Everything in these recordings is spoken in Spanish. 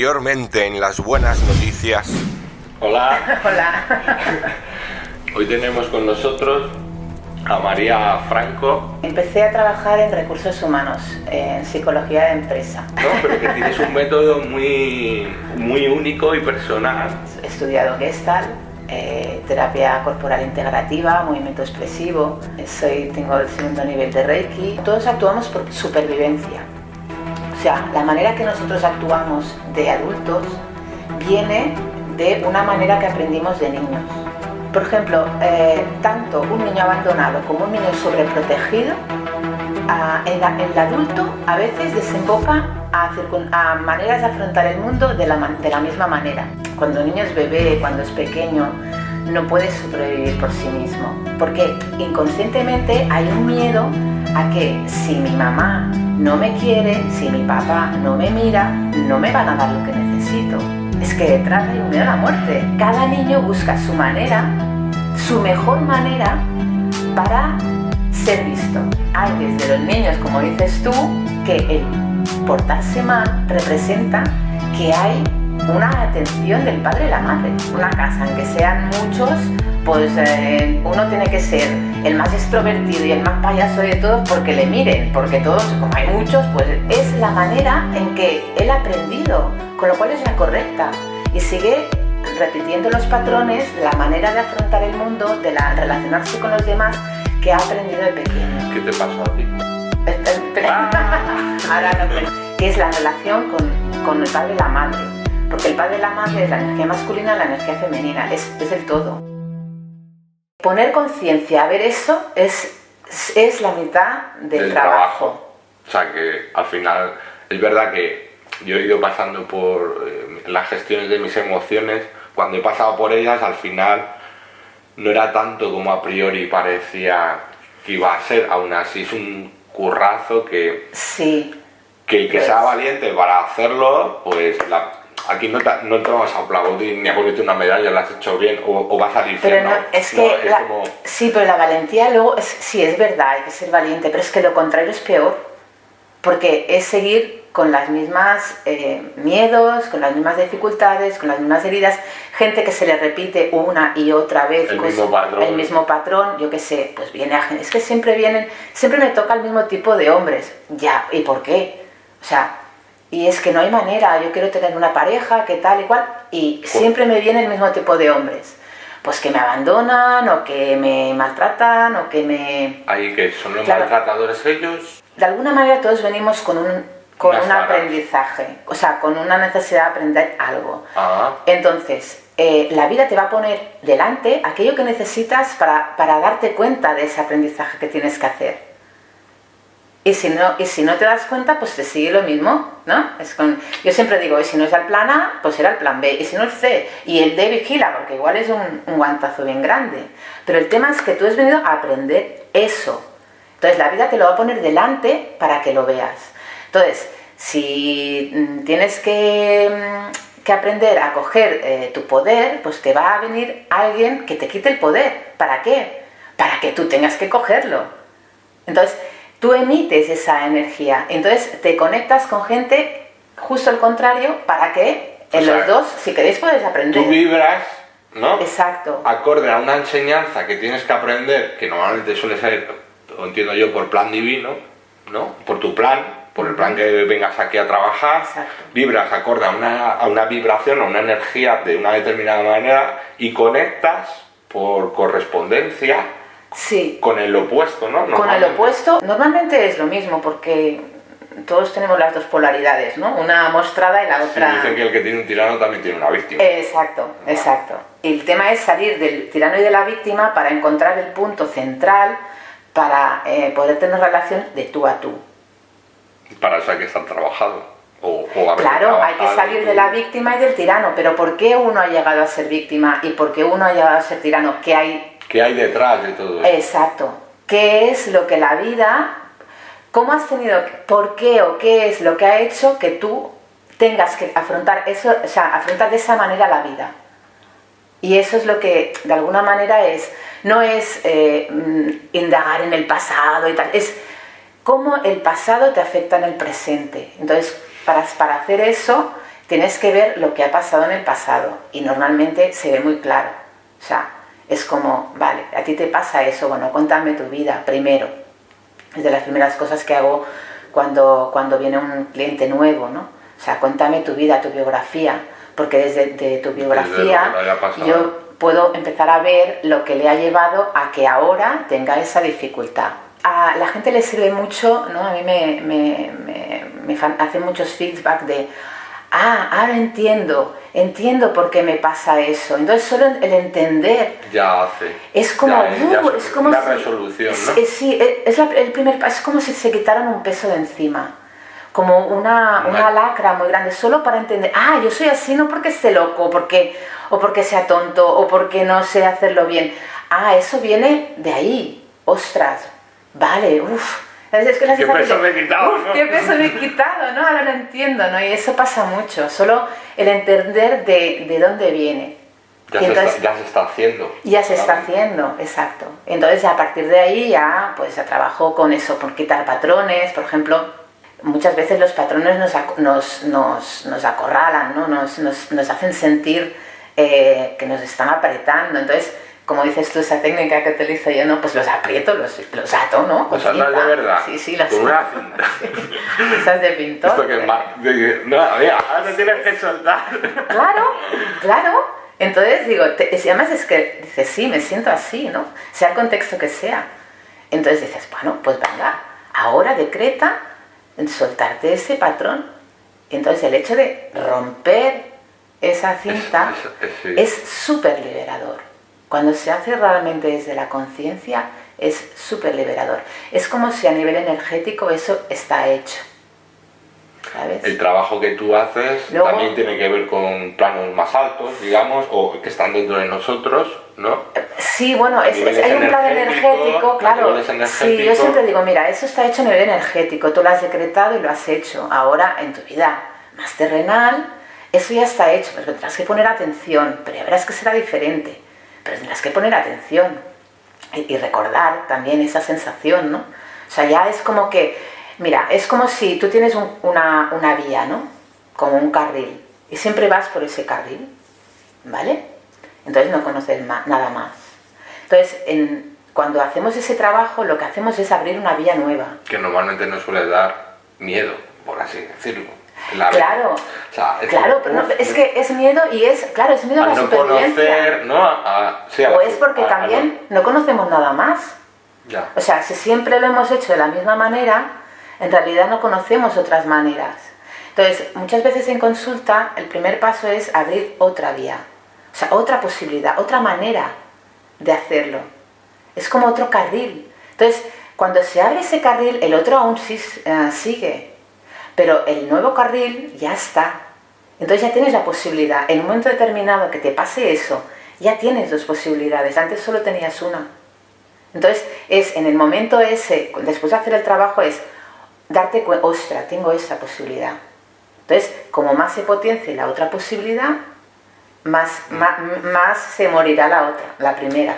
Anteriormente en Las Buenas Noticias. Hola. Hola. Hoy tenemos con nosotros a María Franco. Empecé a trabajar en recursos humanos, en psicología de empresa. No, pero que tienes un método muy único y personal. He estudiado Gestalt, terapia corporal integrativa, movimiento expresivo. Tengo el segundo nivel de Reiki. Todos actuamos por supervivencia. O sea, la manera que nosotros actuamos de adultos viene de una manera que aprendimos de niños. Por ejemplo, tanto un niño abandonado como un niño sobreprotegido, el adulto a veces desemboca a maneras de afrontar el mundo de la misma manera. Cuando un niño es bebé, cuando es pequeño, no puede sobrevivir por sí mismo, porque inconscientemente hay un miedo a que si mi mamá no me quiere, si mi papá no me mira, no me van a dar lo que necesito. Es que detrás hay un miedo a la muerte. Cada niño busca su manera, su mejor manera para ser visto. Hay desde los niños, como dices tú, que el portarse mal representa que hay una atención del padre y la madre. Una casa en que sean muchos, pues uno tiene que ser el más extrovertido y el más payaso de todos porque le miren, porque todos, como hay muchos, pues es la manera en que él ha aprendido, con lo cual es la correcta, y sigue repitiendo los patrones, la manera de afrontar el mundo, de relacionarse con los demás que ha aprendido de pequeño. ¿Qué te pasó a ti? Ahora no, que es la relación con el padre y la madre, porque el padre y la madre es la energía masculina y la energía femenina, es el todo. Poner conciencia a ver eso es la mitad del trabajo. O sea que al final es verdad que yo he ido pasando por las gestiones de mis emociones. Cuando he pasado por ellas, al final no era tanto como a priori parecía que iba a ser. Aún así es un currazo que, sí, que el que sea valiente para hacerlo, pues aquí no te vamos a aplaudir ni a ponerte una medalla, lo has hecho bien o va a salir pero bien. Sí, pero la valentía luego, sí, es verdad, hay que ser valiente, pero es que lo contrario es peor, porque es seguir con las mismas miedos, con las mismas dificultades, con las mismas heridas, gente que se le repite una y otra vez el mismo patrón, yo qué sé, pues viene a gente, es que siempre me toca el mismo tipo de hombres, ya, ¿y por qué? O sea, y es que no hay manera, yo quiero tener una pareja, que tal y cual, y siempre me viene el mismo tipo de hombres. Pues que me abandonan, o que me maltratan, o que me... Ahí que son los maltratadores ellos. De alguna manera todos venimos con un aprendizaje, o sea, con una necesidad de aprender algo. Entonces, la vida te va a poner delante aquello que necesitas para darte cuenta de ese aprendizaje que tienes que hacer. Y si no te das cuenta, pues te sigue lo mismo, ¿no? Yo siempre digo, y si no es el plan A, pues será el plan B, y si no el C, y el D vigila, porque igual es un guantazo bien grande. Pero el tema es que tú has venido a aprender eso. Entonces la vida te lo va a poner delante para que lo veas. Entonces, si tienes que aprender a coger tu poder, pues te va a venir alguien que te quite el poder. ¿Para qué? Para que tú tengas que cogerlo. Entonces, tú emites esa energía, entonces te conectas con gente justo al contrario para que los dos, si queréis, podéis aprender. Tú vibras, ¿no? Exacto. Acorde a una enseñanza que tienes que aprender, que normalmente suele ser, o entiendo yo, por plan divino, ¿no? Por tu plan, por el plan que vengas aquí a trabajar. Exacto. Vibras acorde a una vibración, a una energía de una determinada manera y conectas por correspondencia. Sí. Con el opuesto, ¿no? Con el opuesto, normalmente es lo mismo, porque todos tenemos las dos polaridades, ¿no? Una mostrada y la otra... Sí, dicen que el que tiene un tirano también tiene una víctima. Exacto, exacto. Y el tema es salir del tirano y de la víctima para encontrar el punto central para poder tener relación de tú a tú. Para eso hay que estar trabajado. Claro, hay que salir de la víctima y del tirano, pero ¿por qué uno ha llegado a ser víctima y por qué uno ha llegado a ser tirano? ¿Qué hay detrás de todo eso? Exacto. ¿Qué es lo que la vida, cómo has tenido, por qué o qué es lo que ha hecho que tú tengas que afrontar eso, o sea, afrontar de esa manera la vida? Y eso es lo que de alguna manera no es indagar en el pasado y tal, es cómo el pasado te afecta en el presente. Entonces, para hacer eso tienes que ver lo que ha pasado en el pasado y normalmente se ve muy claro. O sea, es como, vale, a ti te pasa eso, bueno, cuéntame tu vida primero. Es de las primeras cosas que hago cuando viene un cliente nuevo, ¿no? O sea, cuéntame tu vida, tu biografía, porque desde tu biografía yo puedo empezar a ver lo que le ha llevado a que ahora tenga esa dificultad. A la gente le sirve mucho, ¿no? A mí me hacen muchos feedback de ahora entiendo por qué me pasa eso. Entonces solo el entender ya hace. Es como, es como una resolución, ¿no? Sí, el primer paso, es como si se quitaran un peso de encima. Como una lacra muy grande, solo para entender, yo soy así no porque esté loco, o porque sea tonto, o porque no sé hacerlo bien. Eso viene de ahí, ostras, vale, Es que ¿Qué peso me he quitado? ¿No? ¿Qué peso me he quitado? ¿No? Ahora lo entiendo, ¿no? Y eso pasa mucho, solo el entender de dónde viene. Ya se está haciendo. Ya se está haciendo, exacto. Entonces a partir de ahí ya trabajo con eso, por quitar patrones, por ejemplo. Muchas veces los patrones nos acorralan, ¿no? Nos hacen sentir que nos están apretando. Entonces, como dices tú, esa técnica que utilizo yo, ¿no? Pues los aprieto, los ato, ¿no? ¿Los atas de verdad? Sí, las con una cinta. Esas de pintor. Esto que es más... No, amiga, ahora te tienes que soltar. Claro. Entonces digo, además es que dices, sí, me siento así, ¿no? Sea el contexto que sea. Entonces dices, bueno, pues venga, ahora decreta soltarte ese patrón. Y entonces el hecho de romper esa cinta es súper liberador. Cuando se hace realmente desde la conciencia es súper liberador. Es como si a nivel energético eso está hecho, ¿sabes? El trabajo que tú haces también tiene que ver con planos más altos, digamos, o que están dentro de nosotros, ¿no? Sí, bueno, hay un plano energético, claro. Sí, yo siempre digo, mira, eso está hecho a nivel energético, tú lo has decretado y lo has hecho. Ahora, en tu vida más terrenal, eso ya está hecho, pero tendrás que poner atención, pero ya verás que será diferente, pero tendrás que poner atención y recordar también esa sensación, ¿no? O sea, ya es como que, mira, es como si tú tienes una vía, ¿no? Como un carril, y siempre vas por ese carril, ¿vale? Entonces no conoces nada más. Entonces, cuando hacemos ese trabajo, lo que hacemos es abrir una vía nueva. Que normalmente nos suele dar miedo, por así decirlo. Claro, o sea, pero no, es que es miedo y es miedo a la no supervivencia. Conocer, ¿no? O es porque también no conocemos nada más. Ya. O sea, si siempre lo hemos hecho de la misma manera, en realidad no conocemos otras maneras. Entonces, muchas veces en consulta, el primer paso es abrir otra vía. O sea, otra posibilidad, otra manera de hacerlo. Es como otro carril. Entonces, cuando se abre ese carril, el otro aún sí, sigue. Pero el nuevo carril ya está. Entonces ya tienes la posibilidad. En un momento determinado que te pase eso, ya tienes dos posibilidades. Antes solo tenías una. Entonces, en el momento ese, después de hacer el trabajo, es darte cuenta, ostras, tengo esa posibilidad. Entonces, como más se potencie la otra posibilidad, más se morirá la otra, la primera.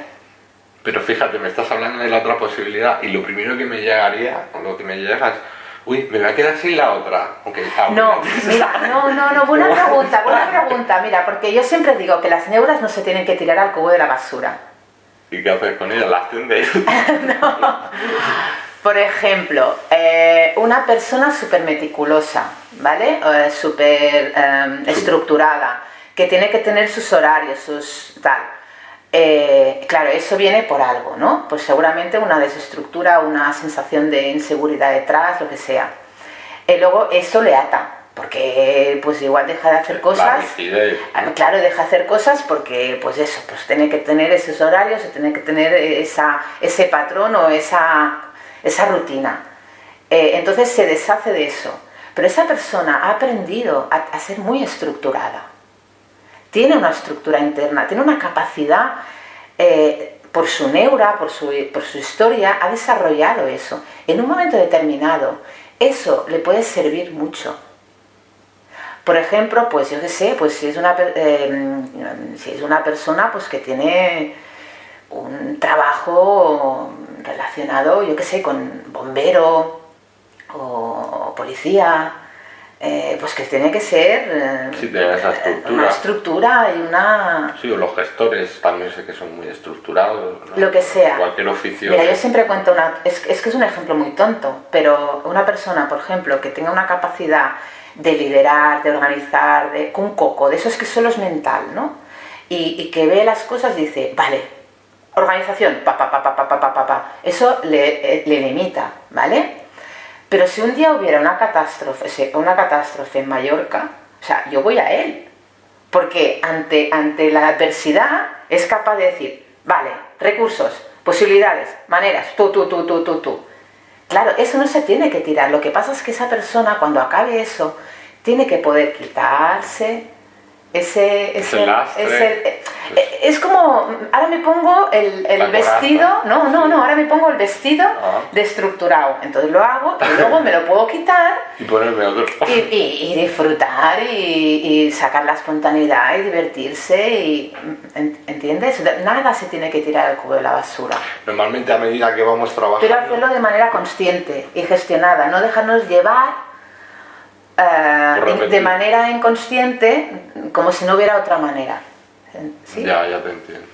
Pero fíjate, me estás hablando de la otra posibilidad y lo primero que me llegaría, o lo que me llega es, uy, me voy a quedar sin la otra. No, buena pregunta, mira, porque yo siempre digo que las neuras no se tienen que tirar al cubo de la basura. ¿Y qué haces con ellas? ¿Las tiendes? No. Por ejemplo, una persona súper meticulosa, ¿vale? Súper estructurada, que tiene que tener sus horarios, sus tal. Claro, eso viene por algo, ¿no? Pues seguramente una desestructura, una sensación de inseguridad detrás, lo que sea. Luego eso le ata, porque pues igual deja de hacer cosas. Claro, deja de hacer cosas porque pues eso, pues tiene que tener esos horarios, tiene que tener ese patrón o esa rutina. Entonces se deshace de eso. Pero esa persona ha aprendido a ser muy estructurada. Tiene una estructura interna, tiene una capacidad, por su neura, por su historia, ha desarrollado eso. En un momento determinado, eso le puede servir mucho. Por ejemplo, pues yo qué sé, pues si es una persona pues que tiene un trabajo relacionado, yo qué sé, con bombero o policía, pues que tiene que ser Sí, tener esa estructura. una estructura y una... Sí, o los gestores también sé que son muy estructurados, ¿no? Lo que sea. Cualquier oficio. Mira, yo siempre cuento es que es un ejemplo muy tonto, pero una persona, por ejemplo, que tenga una capacidad de liderar, de organizar, con un coco, de esos que solo es mental, ¿no? Y que ve las cosas y dice, vale, organización, eso le limita, ¿vale? Pero si un día hubiera una catástrofe en Mallorca, o sea, yo voy a él, porque ante la adversidad es capaz de decir, vale, recursos, posibilidades, maneras, tú. Claro, eso no se tiene que tirar, lo que pasa es que esa persona cuando acabe eso, tiene que poder quitarse ese lastre. es como, ahora me pongo el vestido, ahora me pongo el vestido destructurado, entonces lo hago y luego me lo puedo quitar Y ponerme otro. y disfrutar y sacar la espontaneidad y divertirse y, ¿entiendes? Nada se tiene que tirar al cubo de la basura. Normalmente a medida que vamos trabajando... Pero hacerlo de manera consciente y gestionada, no dejarnos llevar de manera inconsciente como si no hubiera otra manera. ¿Sí? Ya te entiendo.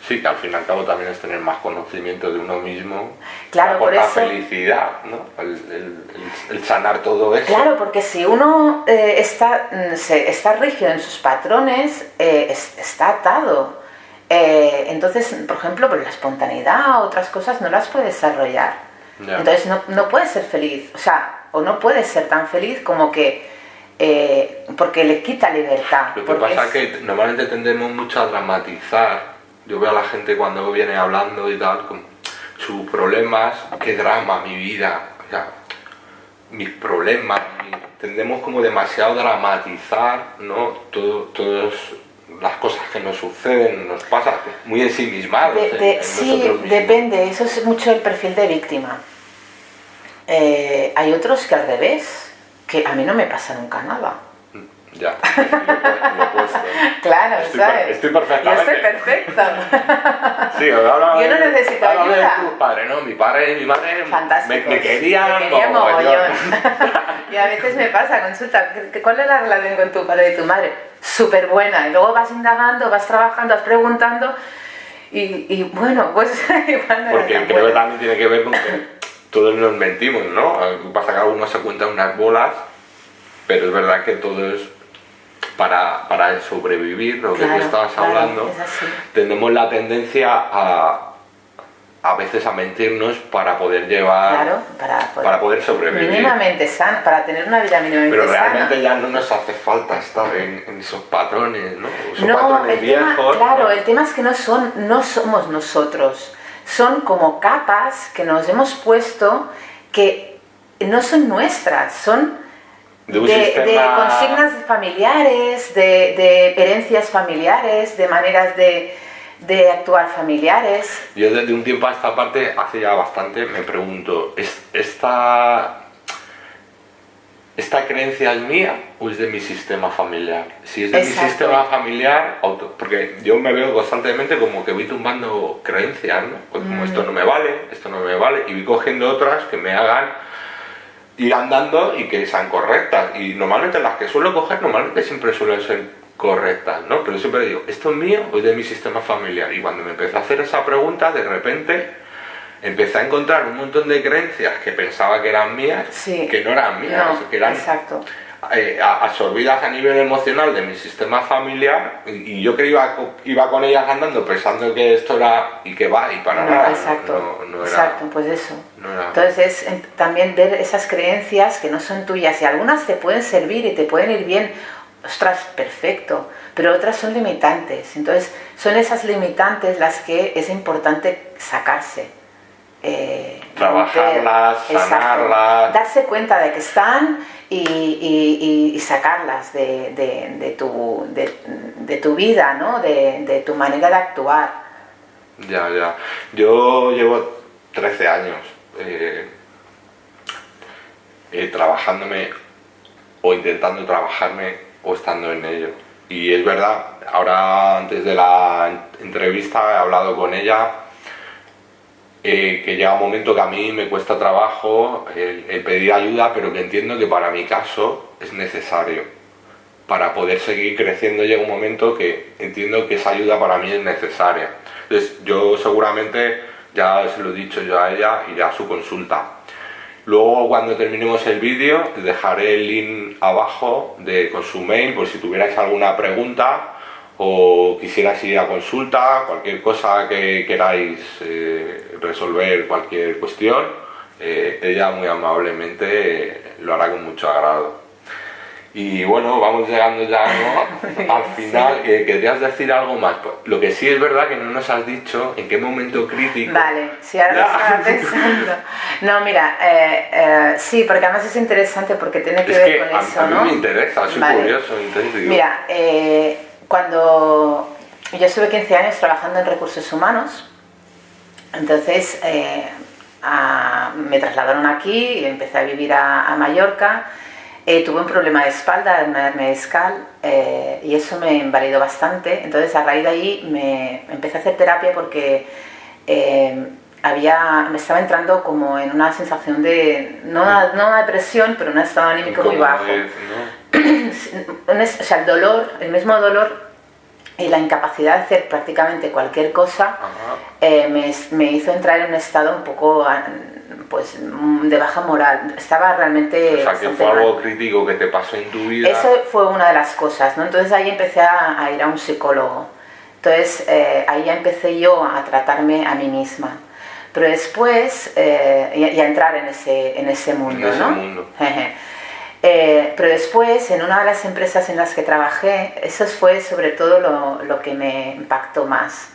Sí, que al fin y al cabo también es tener más conocimiento de uno mismo. Claro, por eso... felicidad, ¿no? El sanar todo eso. Claro, porque si uno está rígido en sus patrones, está atado. Entonces, por ejemplo, la espontaneidad, otras cosas no las puede desarrollar. Ya. Entonces no puede ser feliz, o no puede ser tan feliz como que porque le quita libertad. Lo que pasa es que normalmente tendemos mucho a dramatizar. Yo veo a la gente cuando viene hablando y tal, con sus problemas, qué drama mi vida, o sea, mis problemas, tendemos como demasiado a dramatizar, ¿no? Todas las cosas que nos suceden, nos pasa, muy ensimismados. Sí, depende, eso es mucho el perfil de víctima. Hay otros que al revés, que a mí no me pasa nunca nada. Ya, lo he puesto. Claro, ¿sabes? Estoy perfectamente. Yo estoy perfecta. Sí, ahora yo no necesito ayuda. Tu padre, ¿no? Mi padre y mi madre me querían mogollón. Y a veces me pasa, consulta, ¿cuál es la relación con tu padre y tu madre? Súper buena. Y luego vas indagando, vas trabajando, vas preguntando y bueno, pues igual no. Porque creo que también tiene que ver con que todos nos mentimos, ¿no? Pasa que algunos se cuentan unas bolas, pero es verdad que todo es para sobrevivir, lo que tú estabas hablando. Tenemos la tendencia a veces a mentirnos para poder llevar, para poder sobrevivir. Mínimamente sana, para tener una vida mínimamente sana. Pero realmente ya no nos hace falta estar en esos patrones, ¿no? Esos no, patrones viejos. Claro, el tema es que no somos nosotros. Son como capas que nos hemos puesto que no son nuestras, son de consignas familiares, de herencias familiares, de maneras de actuar familiares. Yo desde un tiempo a esta parte, hace ya bastante, me pregunto, ¿esta creencia es mía o es de mi sistema familiar? Si es de mi sistema familiar, porque yo me veo constantemente como que voy tumbando creencias, ¿no? Como esto no me vale, y voy cogiendo otras que me hagan ir andando y que sean correctas. Y normalmente las que suelo coger, siempre suelen ser correctas, ¿no? Pero siempre digo, ¿esto es mío o es de mi sistema familiar? Y cuando me empecé a hacer esa pregunta, de repente empecé a encontrar un montón de creencias que pensaba que eran mías, que no eran mías, que eran absorbidas a nivel emocional de mi sistema familiar, y yo que iba con ellas andando pensando que esto era y que va y para nada. Exacto, pues eso. Entonces es también ver esas creencias que no son tuyas, y algunas te pueden servir y te pueden ir bien, ostras, perfecto, pero otras son limitantes. Entonces son esas limitantes las que es importante sacarse. Trabajarlas, sanarlas, darse cuenta de que están y sacarlas de tu vida, ¿no? De tu manera de actuar. Ya. Yo llevo 13 años trabajándome o intentando trabajarme o estando en ello. Y es verdad, ahora antes de la entrevista he hablado con ella que llega un momento que a mí me cuesta trabajo el pedir ayuda, pero que entiendo que para mi caso es necesario. Para poder seguir creciendo llega un momento que entiendo que esa ayuda para mí es necesaria. Entonces yo seguramente, ya se lo he dicho yo a ella, iré a su consulta. Luego cuando terminemos el vídeo te dejaré el link abajo con su mail por si tuvierais alguna pregunta o quisierais ir a consulta, cualquier cosa que queráis resolver, cualquier cuestión, ella muy amablemente lo hará con mucho agrado. Y bueno, vamos llegando ya, ¿no? Al final. Sí. ¿Querías decir algo más? Pues, lo que sí es verdad que no nos has dicho en qué momento crítico... Vale, sí, ahora lo estaba pensando. No, mira, sí, porque además es interesante porque tiene que ver con eso, a mí ¿no? me interesa, soy curioso. Entonces digo... Mira, cuando yo estuve 15 años trabajando en recursos humanos, entonces me trasladaron aquí y empecé a vivir a Mallorca. Tuve un problema de espalda, una hernia discal, y eso me invalidó bastante. Entonces a raíz de ahí me empecé a hacer terapia porque me estaba entrando como en una sensación de, no una depresión, pero un estado anímico muy bajo. ¿No? O sea, el dolor, el mismo dolor y la incapacidad de hacer prácticamente cualquier cosa me hizo entrar en un estado un poco pues de baja moral. Estaba realmente... O sea, que fue algo crítico que te pasó en tu vida. Eso fue una de las cosas, ¿no? Entonces ahí empecé a ir a un psicólogo. Entonces ahí ya empecé yo a tratarme a mí misma. Pero después, y a entrar en ese mundo, ¿no? Mundo. Pero después, en una de las empresas en las que trabajé, eso fue sobre todo lo que me impactó más.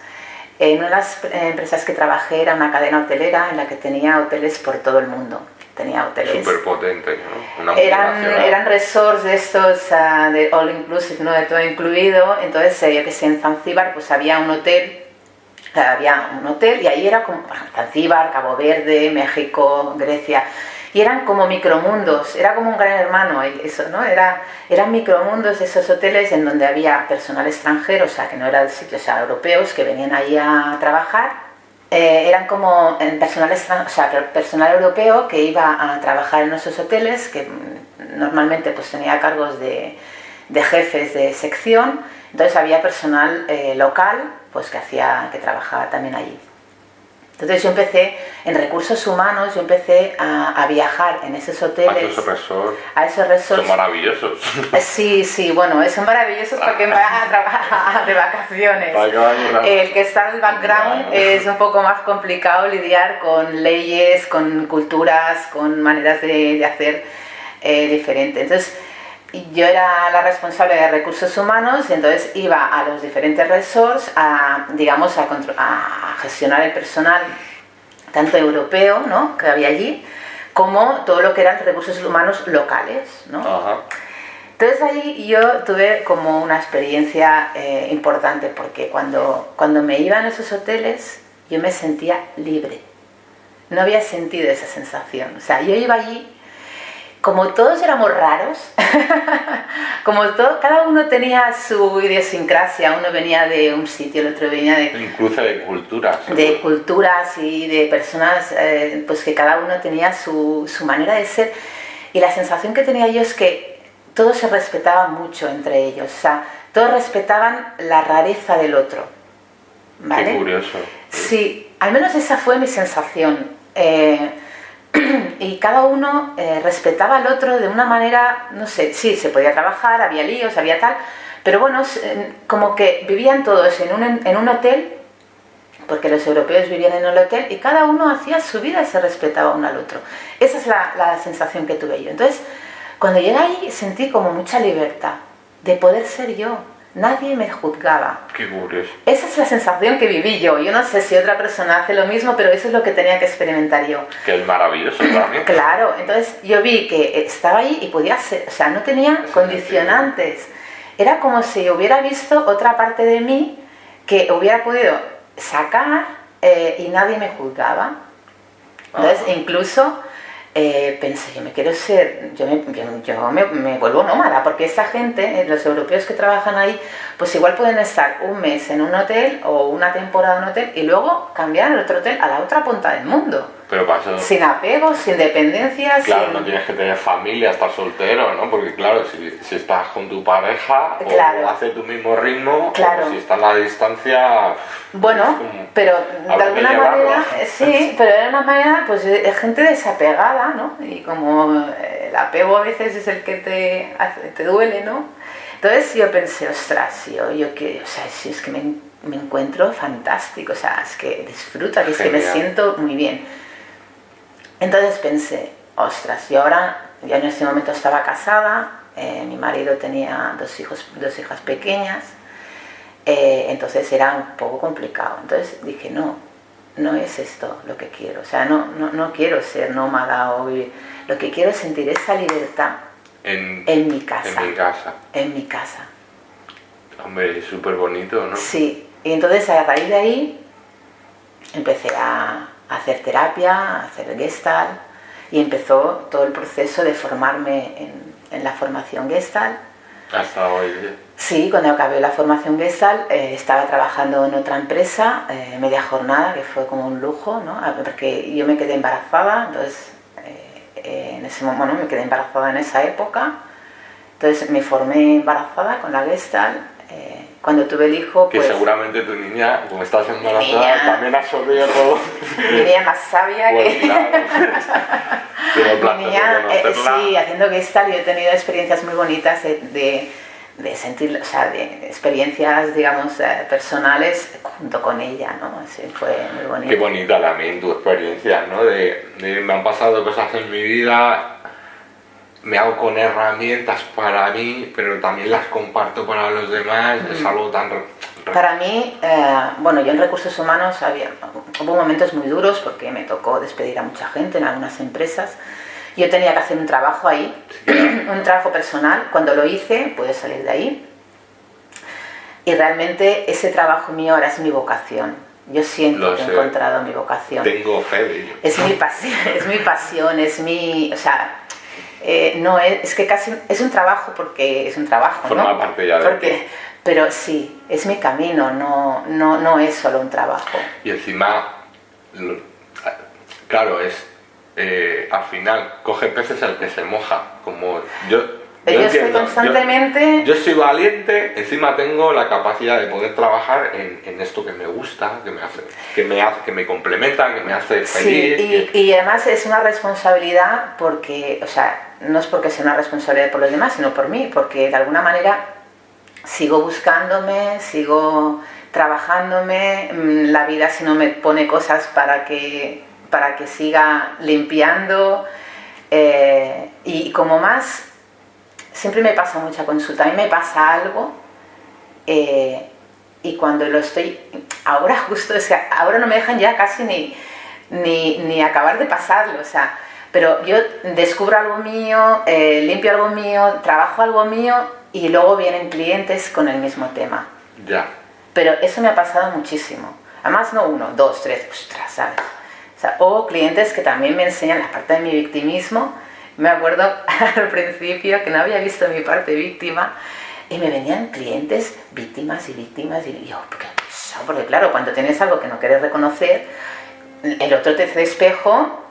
En una de las empresas que trabajé era una cadena hotelera en la que tenía hoteles por todo el mundo. Tenía hoteles... Súper potente, ¿no? Eran resorts de estos, de all inclusive, ¿no? De todo incluido. Entonces, yo que sé, en Zanzíbar pues había un hotel y ahí era como Zanzíbar, Cabo Verde, México, Grecia, y eran como micromundos, era como un gran hermano eso, ¿no? Eran micromundos esos hoteles en donde había personal extranjero, o sea, que no era del sitio, o sea, europeos que venían ahí a trabajar. Eran como personal europeo que iba a trabajar en esos hoteles, que normalmente pues tenía cargos de jefes de sección. Entonces había personal local pues que trabajaba también allí. Entonces yo empecé en recursos humanos, yo empecé a viajar en esos hoteles. A esos resorts. Son maravillosos. Sí, bueno, son maravillosos porque me van a trabajar de vacaciones. El que está en el background es un poco más complicado lidiar con leyes, con culturas, con maneras de hacer diferentes. Entonces yo era la responsable de recursos humanos y entonces iba a los diferentes resorts a gestionar el personal tanto europeo, ¿no? Que había allí, como todo lo que eran recursos humanos locales, ¿no? Ajá. Entonces ahí yo tuve como una experiencia importante porque cuando me iba a esos hoteles yo me sentía libre. No había sentido esa sensación. O sea, yo iba allí, como todos éramos raros, cada uno tenía su idiosincrasia, uno venía de un sitio, el otro venía de... Incluso de culturas. De culturas y de personas, pues que cada uno tenía su manera de ser. Y la sensación que tenía yo es que todos se respetaban mucho entre ellos, o sea, todos respetaban la rareza del otro, ¿vale? Qué curioso. Sí, al menos esa fue mi sensación. Y cada uno respetaba al otro de una manera, no sé, sí, se podía trabajar, había líos, había tal, pero bueno, como que vivían todos en un hotel, porque los europeos vivían en el hotel, y cada uno hacía su vida y se respetaba uno al otro. Esa es la sensación que tuve yo. Entonces, cuando llegué ahí sentí como mucha libertad de poder ser yo. Nadie me juzgaba. Qué curioso. Esa es la sensación que viví yo. Yo no sé si otra persona hace lo mismo, pero eso es lo que tenía que experimentar yo. Que es maravilloso también. Claro, entonces yo vi que estaba ahí y podía ser, o sea, no tenía condicionantes. Era como si hubiera visto otra parte de mí que hubiera podido sacar y nadie me juzgaba. Entonces, incluso pensé, yo me vuelvo nómada, porque esta gente, los europeos que trabajan ahí, pues igual pueden estar un mes en un hotel o una temporada en un hotel y luego cambiar el otro hotel a la otra punta del mundo. Pero pasó. Sin apegos, sin dependencias. Claro, no tienes que tener familia, estar soltero, ¿no? Porque claro, si estás con tu pareja claro, o hace tu mismo ritmo, claro, o si está a la distancia... Bueno, pero de alguna manera, sí, pero de alguna manera, pues es gente desapegada, ¿no? Y como el apego a veces es el que te duele, ¿no? Entonces yo pensé, ostras, yo que, o sea, si es que me encuentro fantástico, o sea, es que disfruto, que es que me siento muy bien. Entonces pensé, ostras, yo en este momento estaba casada, mi marido tenía dos hijas pequeñas, entonces era un poco complicado. Entonces dije, no es esto lo que quiero, o sea, no quiero ser nómada o vivir, lo que quiero es sentir esa libertad en mi casa. En mi casa. Hombre, es súper bonito, ¿no? Sí, y entonces a raíz de ahí empecé a hacer terapia, a hacer Gestalt, y empezó todo el proceso de formarme en la formación Gestalt. Hasta hoy. Sí, cuando acabé la formación Gestalt estaba trabajando en otra empresa, media jornada, que fue como un lujo, ¿no? Porque yo me quedé embarazada, entonces me quedé embarazada en esa época, entonces me formé embarazada con la Gestalt. Cuando tuve el hijo, que pues... seguramente tu niña, como estás embarazada, también absorbió todo. Mi niña más sabia pues que... Claro. Mi niña, sí, haciendo Gestalt, yo he tenido experiencias muy bonitas de sentir, o sea, de experiencias, digamos, personales junto con ella, ¿no? Sí, fue muy bonito. Qué bonita también tu experiencia, ¿no? Me han pasado cosas en mi vida, me hago con herramientas para mí, pero también las comparto para los demás, es algo tan... Para mí, bueno, yo en recursos humanos hubo momentos muy duros porque me tocó despedir a mucha gente en algunas empresas. Yo tenía que hacer un trabajo ahí, un trabajo personal. Cuando lo hice, pude salir de ahí. Y realmente ese trabajo mío ahora es mi vocación. Yo siento que he encontrado mi vocación. Tengo fe de ello. Es mi pasión, es mi... O sea, no es que casi es un trabajo porque es un trabajo, ¿no? Forma parte ya de ti. Pero sí, es mi camino, no es solo un trabajo. Y encima, claro, al final coge peces el que se moja, como yo estoy constantemente... Yo soy valiente, encima tengo la capacidad de poder trabajar en esto que me gusta, que me complementa, que me hace feliz. Sí, y además es una responsabilidad porque, o sea, no es porque sea una responsabilidad por los demás, sino por mí, porque de alguna manera sigo buscándome, sigo trabajándome, la vida si no me pone cosas para que siga limpiando, y como más, siempre me pasa mucha consulta, a mí me pasa algo, y cuando lo estoy, ahora justo, o sea, ahora no me dejan ya casi ni acabar de pasarlo, o sea, pero yo descubro algo mío, limpio algo mío, trabajo algo mío, y luego vienen clientes con el mismo tema. Ya. Pero eso me ha pasado muchísimo. Además, no 1, 2, 3, ostras, ¿sabes? O sea, o clientes que también me enseñan la parte de mi victimismo. Me acuerdo al principio que no había visto mi parte víctima y me venían clientes víctimas y yo, porque claro, cuando tienes algo que no quieres reconocer, el otro te hace espejo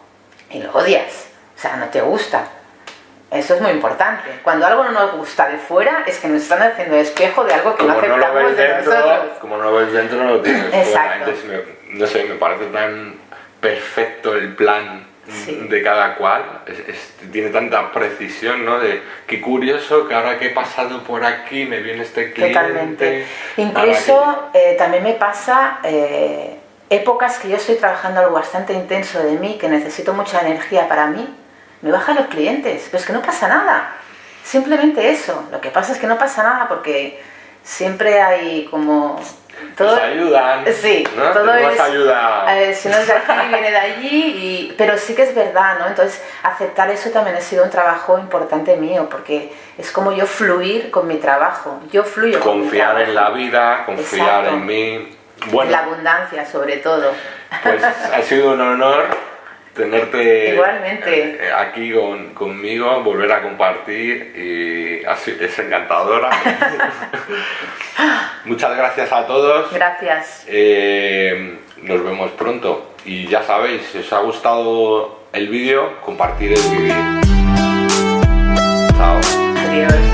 y lo odias, o sea, no te gusta. Eso es muy importante. Cuando algo no nos gusta de fuera, es que nos están haciendo espejo de algo que no aceptamos de nosotros. Como no lo ves dentro, no lo tienes fuera. Exacto. Entonces, no sé, me parece tan perfecto el plan de cada cual. Tiene tanta precisión, ¿no? De qué curioso que ahora que he pasado por aquí me viene este cliente. Totalmente. Incluso también me pasa épocas que yo estoy trabajando algo bastante intenso de mí, que necesito mucha energía para mí. Me bajan los clientes, pero es que no pasa nada, simplemente eso. Lo que pasa es que no pasa nada porque siempre hay como... Todo, nos ayudan, sí, ¿no? todo es, ayuda. Si no es de aquí, viene de allí, pero sí que es verdad, ¿no? Entonces, aceptar eso también ha sido un trabajo importante mío, porque es como yo fluir con mi trabajo, yo fluyo con mi trabajo. Confiar en la vida, confiar Exacto. en mí. Bueno, en la abundancia, sobre todo. Pues ha sido un honor tenerte Igualmente. aquí conmigo, volver a compartir y es encantadora. Muchas gracias a todos. Gracias. Nos vemos pronto y ya sabéis, si os ha gustado el vídeo, compartir el vídeo. Chao. Adiós.